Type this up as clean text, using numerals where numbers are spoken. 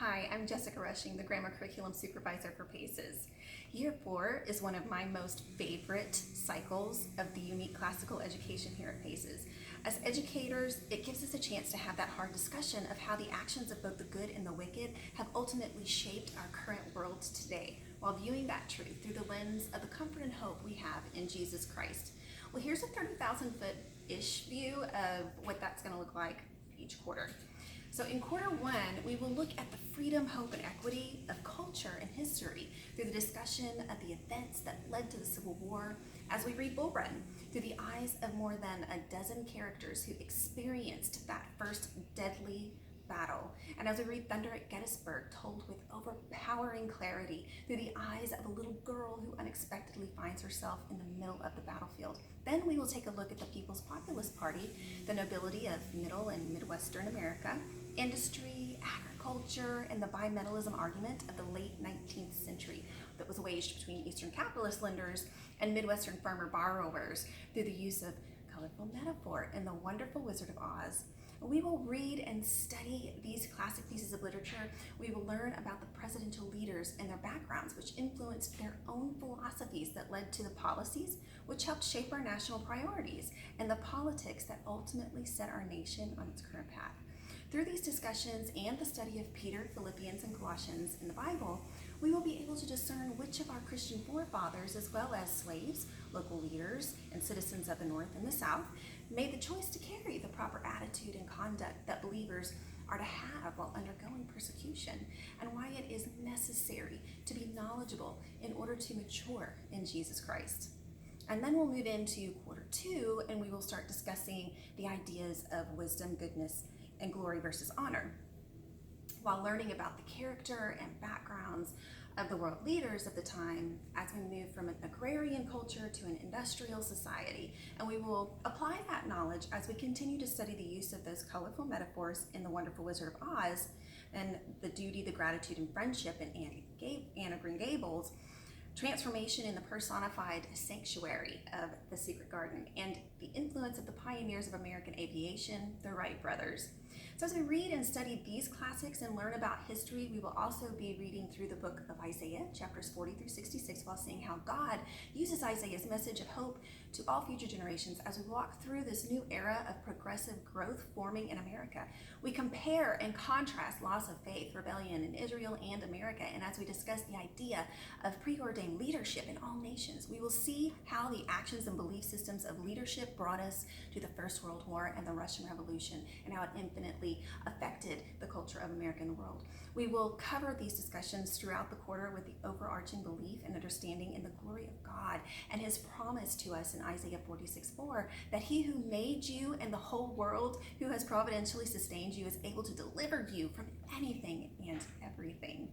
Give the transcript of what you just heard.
Hi, I'm Jessica Rushing, the Grammar Curriculum Supervisor for PACES. Year 4 is one of my most favorite cycles of the unique classical education here at PACES. As educators, it gives us a chance to have that hard discussion of how the actions of both the good and the wicked have ultimately shaped our current world today, while viewing that truth through the lens of the comfort and hope we have in Jesus Christ. Well, here's a 30,000-foot-ish view of what that's going to look like each quarter. So in quarter 1, we will look at the freedom, hope, and equity of culture and history through the discussion of the events that led to the Civil War as we read Bull Run through the eyes of more than a dozen characters who experienced that first deadly battle. And as we read Thunder at Gettysburg, told with overpowering clarity through the eyes of a little girl who unexpectedly finds herself in the middle of the battlefield. Then we will take a look at the People's Populist Party, the nobility of Middle and Midwestern America, industry, agriculture, and the bimetallism argument of the late 19th century that was waged between Eastern capitalist lenders and Midwestern farmer borrowers through the use of colorful metaphor in The Wonderful Wizard of Oz. We will read and study these classic pieces of literature. We will learn about the presidential leaders and their backgrounds, which influenced their own philosophies that led to the policies which helped shape our national priorities and the politics that ultimately set our nation on its current path. Through these discussions and the study of Peter, Philippians, and Colossians in the Bible, we will be able to discern which of our Christian forefathers, as well as slaves, local leaders, and citizens of the North and the South, made the choice to carry the proper attitude and conduct that believers are to have while undergoing persecution, and why it is necessary to be knowledgeable in order to mature in Jesus Christ. And then we'll move into quarter 2, and we will start discussing the ideas of wisdom, goodness, and glory versus honor, while learning about the character and backgrounds of the world leaders of the time as we move from an agrarian culture to an industrial society. And we will apply that knowledge as we continue to study the use of those colorful metaphors in The Wonderful Wizard of Oz, and the duty, the gratitude, and friendship in Anne of Green Gables, transformation in the personified sanctuary of the Secret Garden, and the influence of the pioneers of American aviation, the Wright brothers. So as we read and study these classics and learn about history, we will also be reading through the book of Isaiah, chapters 40 through 66, while seeing how God uses Isaiah's message of hope to all future generations as we walk through this new era of progressive growth forming in America. We compare and contrast loss of faith, rebellion in Israel and America, and as we discuss the idea of preordained leadership in all nations, we will see how the actions and belief systems of leadership brought us to the First World War and the Russian Revolution, and how it infinitely affected the culture of America and the world. We will cover these discussions throughout the quarter with the overarching belief and understanding in the glory of God and his promise to us in Isaiah 46:4 that he who made you and the whole world, who has providentially sustained you, is able to deliver you from anything and everything.